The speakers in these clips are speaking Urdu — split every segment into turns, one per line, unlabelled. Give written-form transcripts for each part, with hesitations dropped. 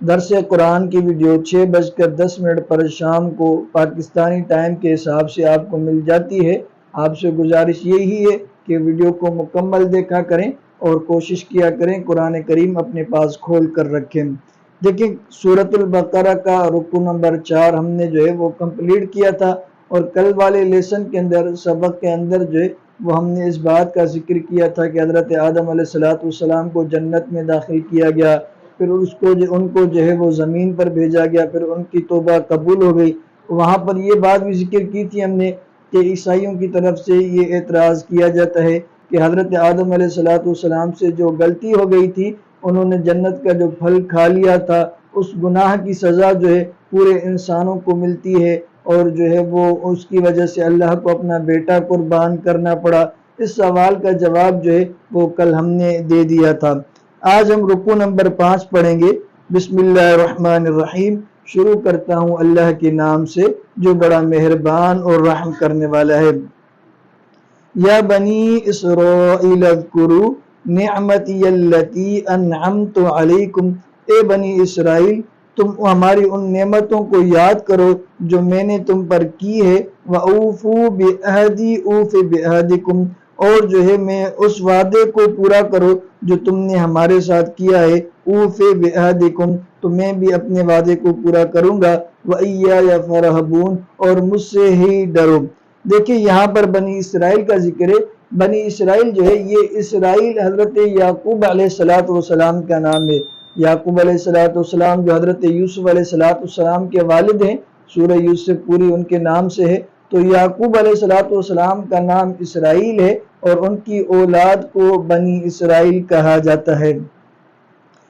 درس قرآن کی ویڈیو 6:10 پر شام کو پاکستانی ٹائم کے حساب سے آپ کو مل جاتی ہے۔ آپ سے گزارش یہی ہے کہ ویڈیو کو مکمل دیکھا کریں اور کوشش کیا کریں قرآن کریم اپنے پاس کھول کر رکھیں۔ دیکھیں سورۃ البقرہ کا رکوع نمبر 4 ہم نے جو ہے وہ کمپلیٹ کیا تھا، اور کل والے لیسن کے اندر سبق کے اندر جو ہے وہ ہم نے اس بات کا ذکر کیا تھا کہ حضرت آدم علیہ السلام کو جنت میں داخل کیا گیا، پھر ان کو جو ہے وہ زمین پر بھیجا گیا، پھر ان کی توبہ قبول ہو گئی۔ وہاں پر یہ بات بھی ذکر کی تھی ہم نے کہ عیسائیوں کی طرف سے یہ اعتراض کیا جاتا ہے کہ حضرت آدم علیہ السلام سے جو غلطی ہو گئی تھی، انہوں نے جنت کا جو پھل کھا لیا تھا، اس گناہ کی سزا جو ہے پورے انسانوں کو ملتی ہے، اور جو ہے وہ اس کی وجہ سے اللہ کو اپنا بیٹا قربان کرنا پڑا۔ اس سوال کا جواب جو ہے وہ کل ہم نے دے دیا تھا۔ آج ہم رکوع نمبر 5 پڑھیں گے۔ بسم اللہ الرحمن الرحیم۔ شروع کرتا ہوں اللہ کے نام سے جو بڑا مہربان اور رحم کرنے والا ہے۔ یا بنی اسرائیل اذکروا نعمتی اللتی انعمت علیکم، اے بنی اسرائیل تم ہماری ان نعمتوں کو یاد کرو جو میں نے تم پر کی ہے۔ وَأَوْفُوا بِعَہْدِی أُوفِ بِعَہْدِکُمْ، اور جو ہے میں اس وعدے کو پورا کرو جو تم نے ہمارے ساتھ کیا ہے۔ اوف بعہدکم، تو میں بھی اپنے وعدے کو پورا کروں گا۔ وَإِيَّايَ فَارْہَبُونِ، اور مجھ سے ہی ڈرو۔ دیکھیں یہاں پر بنی اسرائیل کا ذکر ہے۔ بنی اسرائیل جو ہے یہ اسرائیل حضرت یعقوب علیہ السلام کا نام ہے۔ یعقوب علیہ السلام جو حضرت یوسف علیہ السلام کے والد ہیں، سورہ یوسف پوری ان کے نام سے ہے، تو یعقوب علیہ السلام کا نام اسرائیل ہے، اور ان کی اولاد کو بنی اسرائیل کہا جاتا ہے۔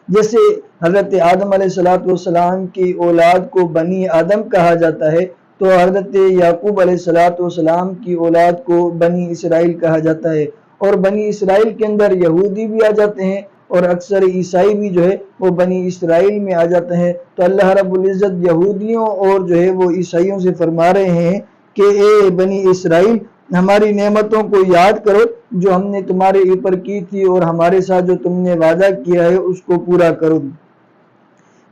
جیسے حضرت آدم علیہ السلام کی اولاد کو بنی آدم کہا جاتا ہے، تو حضرت یعقوب علیہ السلام کی اولاد کو بنی اسرائیل کہا جاتا ہے۔ اور بنی اسرائیل کے اندر یہودی بھی آ جاتے ہیں، اور اکثر عیسائی بھی جو ہے وہ بنی اسرائیل میں آ جاتے ہیں۔ تو اللہ رب العزت یہودیوں اور جو ہے وہ عیسائیوں سے فرما رہے ہیں کہ اے بنی اسرائیل ہماری نعمتوں کو یاد کرو جو ہم نے تمہارے اوپر کی تھی، اور ہمارے ساتھ جو تم نے وعدہ کیا ہے اس کو پورا کرو۔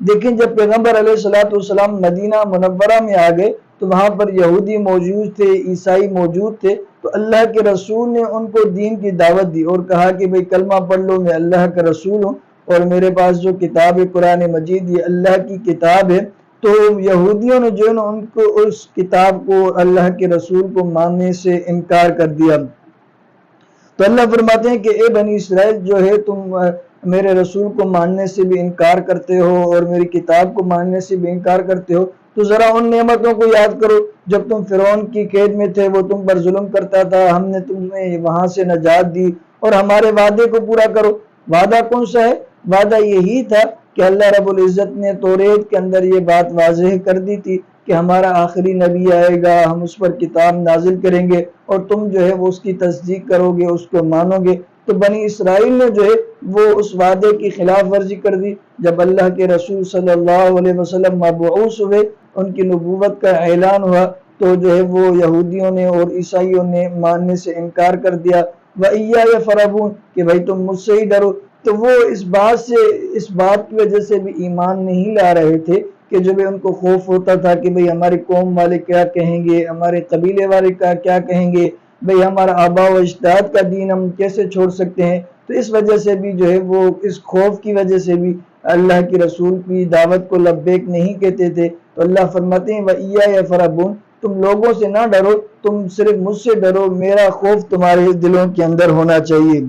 دیکھیں جب پیغمبر علیہ السلام مدینہ منورہ میں آ گئے تو وہاں پر یہودی موجود تھے، عیسائی موجود تھے، تو اللہ کے رسول نے ان کو دین کی دعوت دی اور کہا کہ بھئی کلمہ پڑھ لو، میں اللہ کا رسول ہوں، اور میرے پاس جو کتاب ہے قرآن مجید یہ اللہ کی کتاب ہے۔ تو یہودیوں نے جو ہے نا ان کو اس کتاب کو اللہ کے رسول کو ماننے سے انکار کر دیا۔ تو اللہ فرماتے ہیں کہ اے بنی اسرائیل جو ہے تم میرے رسول کو ماننے سے بھی انکار کرتے ہو اور میری کتاب کو ماننے سے بھی انکار کرتے ہو، تو ذرا ان نعمتوں کو یاد کرو جب تم فرعون کی قید میں تھے، وہ تم پر ظلم کرتا تھا، ہم نے تمہیں وہاں سے نجات دی، اور ہمارے وعدے کو پورا کرو۔ وعدہ کون سا ہے؟ وعدہ یہی تھا کہ اللہ رب العزت نے توریت کے اندر یہ بات واضح کر دی تھی کہ ہمارا آخری نبی آئے گا، ہم اس پر کتاب نازل کریں گے، اور تم جو ہے وہ اس کی تصدیق کرو گے، اس کو مانو گے۔ تو بنی اسرائیل نے جو ہے وہ اس وعدے کی خلاف ورزی کر دی۔ جب اللہ کے رسول صلی اللہ علیہ وسلم مبعوث ہوئے، ان کی نبوت کا اعلان ہوا، تو جو ہے وہ یہودیوں نے اور عیسائیوں نے ماننے سے انکار کر دیا۔ وَإِيَّايَ فَارْہَبُونِ، کہ بھائی تم مجھ سے ہی ڈرو۔ تو وہ اس بات کی وجہ سے بھی ایمان نہیں لا رہے تھے کہ جو بھی ان کو خوف ہوتا تھا کہ بھئی ہماری قوم والے کیا کہیں گے، ہمارے قبیلے والے کیا کہیں گے، بھئی ہمارا آباء و اجداد کا دین ہم کیسے چھوڑ سکتے ہیں۔ تو اس وجہ سے بھی جو ہے وہ اس خوف کی وجہ سے بھی اللہ کی رسول کی دعوت کو لبیک نہیں کہتے تھے۔ تو اللہ فرماتے ہیں وَإِيَّايَ فَارْہَبُونِ، تم لوگوں سے نہ ڈرو، تم صرف مجھ سے ڈرو، میرا خوف تمہارے دلوں کے اندر ہونا چاہیے۔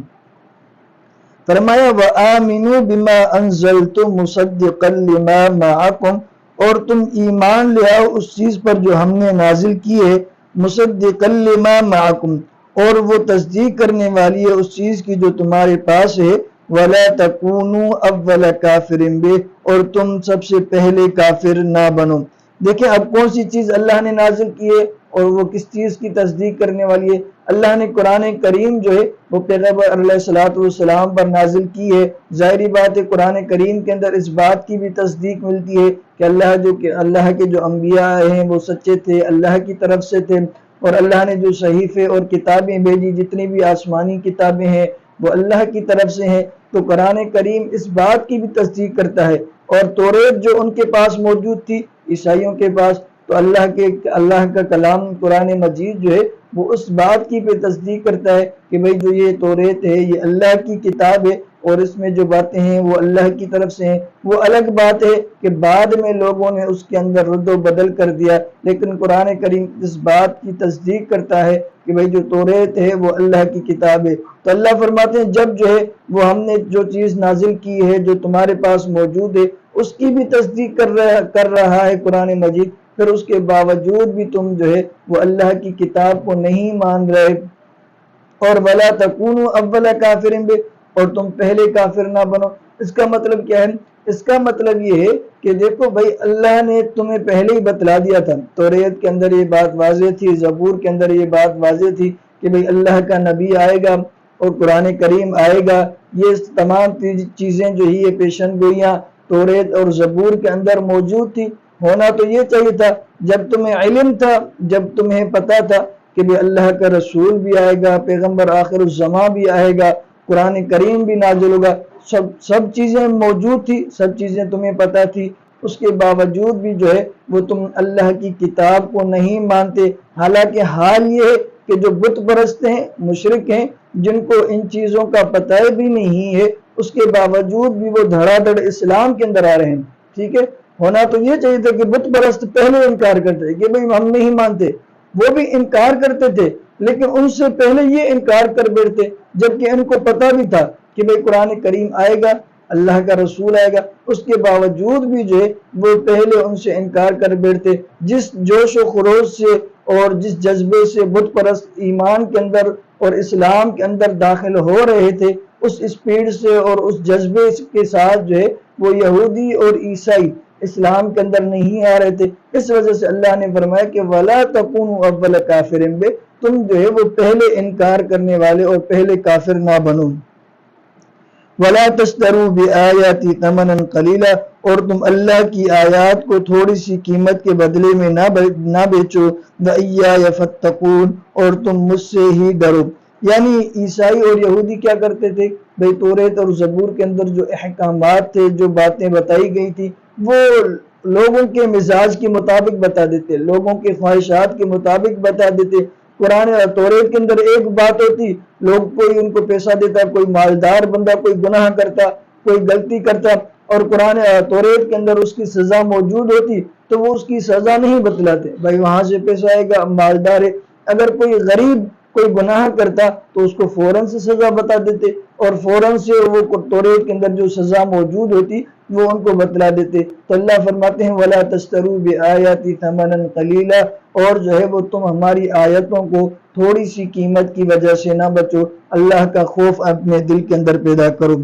فرمایا وَآمِنُوا بِمَا أَنزَلْتُ مُصَدِّقًا لِمَا مَعَكُمْ، اور تم ایمان لے آؤ اس چیز پر جو ہم نے نازل کی ہے، مُصَدِّقًا لِمَا مَعَكُمْ، اور وہ تصدیق کرنے والی ہے اس چیز کی جو تمہارے پاس ہے۔ وَلَا تَكُونُوا أَوَّلَ كَافِرٍ بِهِ، اور تم سب سے پہلے کافر نہ بنو۔ دیکھیں اب کون سی چیز اللہ نے نازل کی ہے اور وہ کس چیز کی تصدیق کرنے والی ہے؟ اللہ نے قرآن کریم جو ہے وہ پیغمبر علیہ السلام پر نازل کی ہے۔ ظاہری بات ہے قرآن کریم کے اندر اس بات کی بھی تصدیق ملتی ہے کہ اللہ کے جو انبیاء ہیں وہ سچے تھے، اللہ کی طرف سے تھے، اور اللہ نے جو صحیفے اور کتابیں بھیجی، جتنی بھی آسمانی کتابیں ہیں وہ اللہ کی طرف سے ہیں۔ تو قرآن کریم اس بات کی بھی تصدیق کرتا ہے اور توریت جو ان کے پاس موجود تھی عیسائیوں کے پاس، تو اللہ کا کلام قرآن مجید جو ہے وہ اس بات کی پہ تصدیق کرتا ہے کہ بھئی جو یہ توریت ہے یہ اللہ کی کتاب ہے، اور اس میں جو باتیں ہیں وہ اللہ کی طرف سے ہیں۔ وہ الگ بات ہے کہ بعد میں لوگوں نے اس کے اندر رد و بدل کر دیا، لیکن قرآن کریم اس بات کی تصدیق کرتا ہے کہ بھئی جو توریت ہے وہ اللہ کی کتاب ہے۔ تو اللہ فرماتے ہیں جب جو ہے وہ ہم نے جو چیز نازل کی ہے جو تمہارے پاس موجود ہے اس کی بھی تصدیق کر رہا ہے قرآن مجید، پھر اس کے باوجود بھی تم جو ہے وہ اللہ کی کتاب کو نہیں مان رہے، اور وَلَا تَكُونُوا أَوَّلَ كَافِرٍ بِهِ، اور تم پہلے کافر نہ بنو۔ اس کا مطلب کیا ہے؟ اس کا مطلب یہ ہے کہ دیکھو بھائی اللہ نے تمہیں پہلے ہی بتلا دیا تھا، توریت کے اندر یہ بات واضح تھی، زبور کے اندر یہ بات واضح تھی کہ بھئی اللہ کا نبی آئے گا اور قرآن کریم آئے گا۔ یہ تمام چیزیں جو ہی یہ پیشن گوئیاں توریت اور زبور کے اندر موجود تھی۔ ہونا تو یہ چاہیے تھا جب تمہیں علم تھا، جب تمہیں پتا تھا کہ بھی اللہ کا رسول بھی آئے گا، پیغمبر آخر الزماں بھی آئے گا، قرآن کریم بھی نازل ہوگا، سب چیزیں موجود تھی، سب چیزیں تمہیں پتا تھی، اس کے باوجود بھی جو ہے وہ تم اللہ کی کتاب کو نہیں مانتے۔ حالانکہ حال یہ ہے کہ جو بت پرست ہیں، مشرک ہیں، جن کو ان چیزوں کا پتہ بھی نہیں ہے، اس کے باوجود بھی وہ دھڑا دھڑ اسلام کے اندر آ رہے ہیں۔ ٹھیک ہے، ہونا تو یہ چاہیے تھا کہ بت پرست پہلے انکار کرتے کہ بھئی ہم نہیں مانتے، وہ بھی انکار کرتے تھے لیکن ان سے پہلے یہ انکار کر بیٹھتے، جبکہ ان کو پتہ بھی تھا کہ بھئی قرآن کریم آئے گا، اللہ کا رسول آئے گا، اس کے باوجود بھی جو ہے وہ پہلے ان سے انکار کر بیٹھتے۔ جس جوش و خروش سے اور جس جذبے سے بت پرست ایمان کے اندر اور اسلام کے اندر داخل ہو رہے تھے، اس اسپیڈ سے اور اس جذبے کے ساتھ جو ہے وہ یہودی اور عیسائی اسلام کے اندر نہیں آ رہے تھے۔ اس وجہ سے اللہ نے فرمایا کہ وَلَا تَكُونُوا أَوَّلَ كَافِرٍ بِهِ، تم جو ہے وہ پہلے انکار کرنے والے اور پہلے کافر نہ بنو۔ وَلَا تَشْتَرُوا بِآيَاتِي ثَمَنًا قَلِيلًا، اور تم اللہ کی آیات کو تھوڑی سی قیمت کے بدلے میں نہ بیچو۔ وَإِيَّايَ فَاتَّقُونِ، اور تم مجھ سے ہی ڈرو۔ یعنی عیسائی اور یہودی کیا کرتے تھے؟ بھئی توریت اور زبور کے اندر جو احکامات تھے، جو باتیں بتائی گئی تھی، وہ لوگوں کے مزاج کے مطابق بتا دیتے، لوگوں کے خواہشات کے مطابق بتا دیتے۔ قرآن اور توریت کے اندر ایک بات ہوتی، لوگ کوئی ان کو پیسہ دیتا، کوئی مالدار بندہ کوئی گناہ کرتا، کوئی غلطی کرتا، اور قرآن توریت کے اندر اس کی سزا موجود ہوتی تو وہ اس کی سزا نہیں بتلاتے، بھائی وہاں سے پیسہ آئے گا، مالدار ہے۔ اگر کوئی غریب کوئی گناہ کرتا تو اس کو فوراً سے سزا بتا دیتے، اور فوراً سے وہ توریت کے اندر جو سزا موجود ہوتی وہ ان کو بتلا دیتے۔ تو اللہ فرماتے ہیں وَلَا تَشْتَرُوا بِآيَاتِي ثَمَنًا قَلِيلًا، اور جو ہے وہ تم ہماری آیتوں کو تھوڑی سی قیمت کی وجہ سے نہ بچو، اللہ کا خوف اپنے دل کے اندر پیدا کرو۔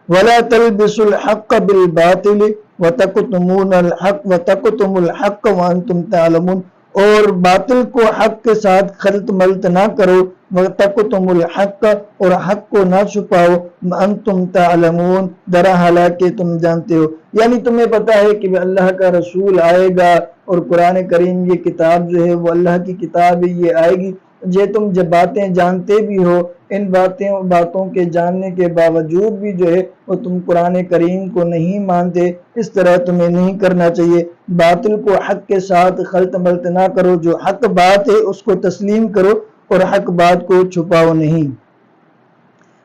وَلَا تَلْبِسُوا الْحَقَّ بِالْبَاطِلِ وَتَكْتُمُوا الْحَقَّ وَأَنْتُمْ تَعْلَمُونَ، اور باطل کو حق کے ساتھ خلط ملط نہ کرو، وَتَكْتُمُوا الْحَقَّ، اور حق کو نہ چھپاؤ، وَأَنْتُمْ تَعْلَمُونَ، درا حالانکہ تم جانتے ہو۔ یعنی تمہیں پتہ ہے کہ اللہ کا رسول آئے گا اور قرآن کریم یہ کتاب جو ہے وہ اللہ کی کتاب ہے، یہ آئے گی، یہ تم جب باتیں جانتے بھی ہو، ان باتوں کے جاننے کے باوجود بھی جو ہے وہ تم قرآن کریم کو نہیں مانتے۔ اس طرح تمہیں نہیں کرنا چاہیے، باطل کو حق کے ساتھ خلط ملط نہ کرو، جو حق بات ہے اس کو تسلیم کرو اور حق بات کو چھپاؤ نہیں۔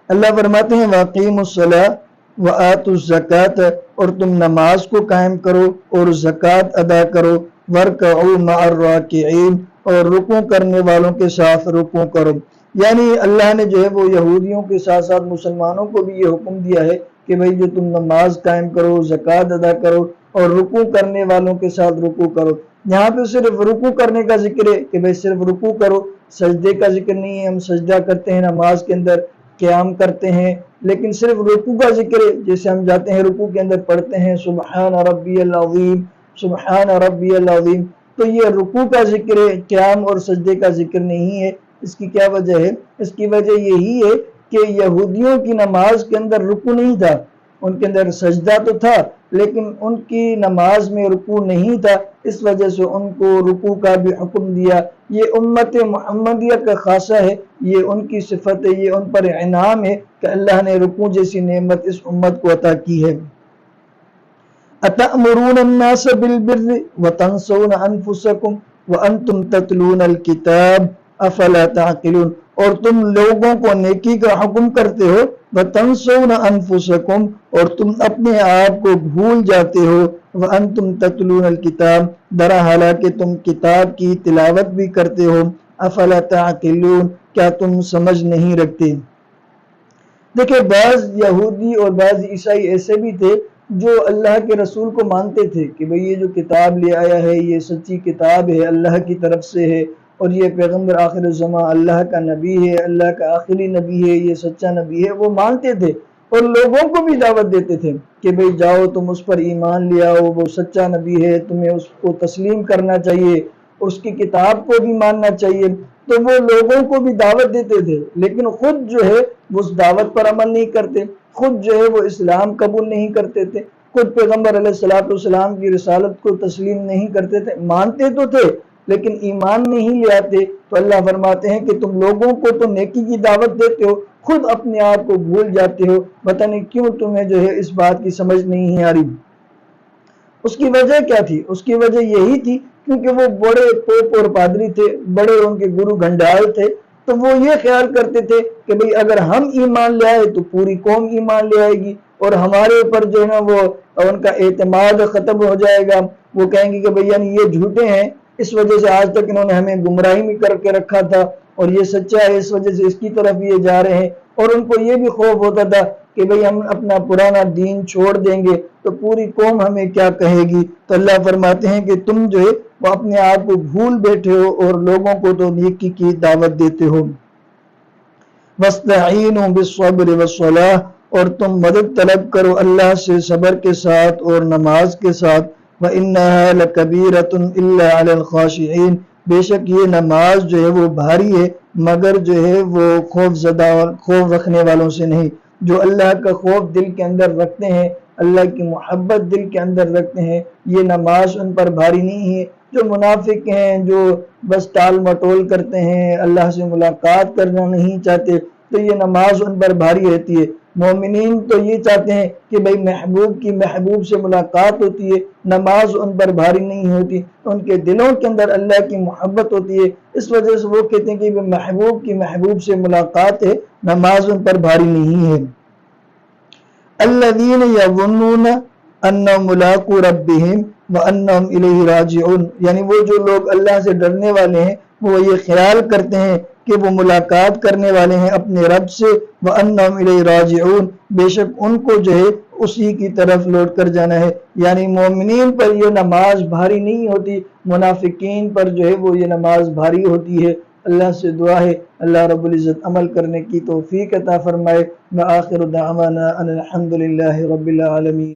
اللہ فرماتے ہیں وَأَقِيمُوا الصَّلَاةَ وَآتُوا الزَّكَاةَ، اور تم نماز کو قائم کرو اور زکوٰۃ ادا کرو، وَارْكَعُوا مَعَ الرَّاكِعِينَ، اور رکوع کرنے والوں کے ساتھ رکوع کرو۔ یعنی اللہ نے جو ہے وہ یہودیوں کے ساتھ ساتھ مسلمانوں کو بھی یہ حکم دیا ہے کہ بھئی جو تم نماز قائم کرو، زکوٰۃ ادا کرو اور رکوع کرنے والوں کے ساتھ رکوع کرو۔ یہاں پہ صرف رکوع کرنے کا ذکر ہے کہ بھئی صرف رکوع کرو، سجدے کا ذکر نہیں ہے۔ ہم سجدہ کرتے ہیں نماز کے اندر، قیام کرتے ہیں، لیکن صرف رکوع کا ذکر ہے۔ جیسے ہم جاتے ہیں رکوع کے اندر پڑھتے ہیں سبحان ربی العظیم، سبحان ربی العظیم، تو یہ رکوع کا ذکر ہے، قیام اور سجدے کا ذکر نہیں ہے۔ اس کی کیا وجہ ہے؟ اس کی وجہ یہی ہے کہ یہودیوں کی نماز کے اندر رکوع نہیں تھا، ان کے اندر سجدہ تو تھا لیکن ان کی نماز میں رکوع نہیں تھا، اس وجہ سے ان کو رکوع کا بھی حکم دیا۔ یہ امت محمدیہ کا خاصہ ہے، یہ ان کی صفت ہے، یہ ان پر انعام ہے کہ اللہ نے رکوع جیسی نعمت اس امت کو عطا کی ہے۔ اتأمرون الناس بالبر وتنسون انفسکم وانتم تتلون الکتاب افلا تعقلون، اور تم لوگوں کو نیکی کا حکم کرتے ہو، وتنسون انفسکم، اور تم اپنے آپ کو بھول جاتے ہو، وانتم تتلون الکتاب، درا حالانکہ تم کتاب کی تلاوت بھی کرتے ہو، افلا تعقلون، کیا تم سمجھ نہیں رکھتے؟ دیکھیں، بعض یہودی اور بعض عیسائی ایسے بھی تھے جو اللہ کے رسول کو مانتے تھے کہ بھئی یہ جو کتاب لے آیا ہے یہ سچی کتاب ہے، اللہ کی طرف سے ہے، اور یہ پیغمبر آخر الزمان اللہ کا نبی ہے، اللہ کا آخری نبی ہے، یہ سچا نبی ہے، وہ مانتے تھے اور لوگوں کو بھی دعوت دیتے تھے کہ بھئی جاؤ تم اس پر ایمان لے آؤ، وہ سچا نبی ہے، تمہیں اس کو تسلیم کرنا چاہیے، اس کی کتاب کو بھی ماننا چاہیے۔ تو وہ لوگوں کو بھی دعوت دیتے تھے، لیکن خود جو ہے وہ اس دعوت پر عمل نہیں کرتے، خود جو ہے وہ اسلام قبول نہیں کرتے تھے، خود پیغمبر علیہ السلام کی رسالت کو تسلیم نہیں کرتے تھے، مانتے تو تھے لیکن ایمان نہیں لے آتے۔ تو اللہ فرماتے ہیں کہ تم لوگوں کو تو نیکی کی دعوت دیتے ہو، خود اپنے آپ کو بھول جاتے ہو، پتہ نہیں کیوں تمہیں جو ہے اس بات کی سمجھ نہیں آ رہی۔ اس کی وجہ کیا تھی؟ اس کی وجہ یہی تھی کیونکہ وہ بڑے پوپ اور پادری تھے، بڑے ان کے گرو گھنڈال تھے، تو وہ یہ خیال کرتے تھے کہ بھئی اگر ہم ایمان لے آئے تو پوری قوم ایمان لے آئے گی، اور ہمارے اوپر جو ہے نا وہ ان کا اعتماد ختم ہو جائے گا، وہ کہیں گے کہ بھئی یعنی یہ جھوٹے ہیں، اس وجہ سے آج تک انہوں نے ہمیں گمراہی میں کر کے رکھا تھا، اور یہ سچا ہے اس وجہ سے اس کی طرف یہ جا رہے ہیں۔ اور ان کو یہ بھی خوف ہوتا تھا کہ بھئی ہم اپنا پرانا دین چھوڑ دیں گے تو پوری قوم ہمیں کیا کہے گی۔ تو اللہ فرماتے ہیں کہ تم جو ہے وہ اپنے آپ کو بھول بیٹھے ہو اور لوگوں کو تو نیکی کی دعوت دیتے ہو۔ وَاسْتَعِينُوا بِالصَّبْرِ وَالصَّلَاةِ، اور تم مدد طلب کرو اللہ سے صبر کے ساتھ اور نماز کے ساتھ۔ وَإِنَّهَا لَكَبِيرَةٌ إِلَّا عَلَى الْخَاشِعِينَ، بے شک یہ نماز جو ہے وہ بھاری ہے مگر جو ہے وہ خوف زدہ اور خوف رکھنے والوں سے نہیں۔ جو اللہ کا خوف دل کے اندر رکھتے ہیں، اللہ کی محبت دل کے اندر رکھتے ہیں، یہ نماز ان پر بھاری نہیں ہے۔ جو منافق ہیں، جو بس ٹال مٹول کرتے ہیں، اللہ سے ملاقات کرنا نہیں چاہتے، تو یہ نماز ان پر بھاری رہتی ہے۔ مومنین تو یہ چاہتے ہیں کہ بھئی محبوب کی محبوب سے ملاقات ہوتی ہے، نماز ان پر بھاری نہیں ہوتی، ان کے دلوں کے اندر اللہ کی محبت ہوتی ہے، اس وجہ سے وہ کہتے ہیں کہ محبوب کی محبوب سے ملاقات ہے، نماز ان پر بھاری نہیں ہے۔ الذین یظنون انہم ملاقو ربہم وانہم الیہ راجعون، یعنی وہ جو لوگ اللہ سے ڈرنے والے ہیں وہ یہ خیال کرتے ہیں کہ وہ ملاقات کرنے والے ہیں اپنے رب سے، وانہم الیہ راجعون، بے شک ان کو جو ہے اسی کی طرف لوٹ کر جانا ہے۔ یعنی مومنین پر یہ نماز بھاری نہیں ہوتی، منافقین پر جو ہے وہ یہ نماز بھاری ہوتی ہے۔ اللہ سے دعا ہے اللہ رب العزت عمل کرنے کی توفیق عطا فرمائے۔ وآخر دعوانا ان الحمد للہ رب العالمین۔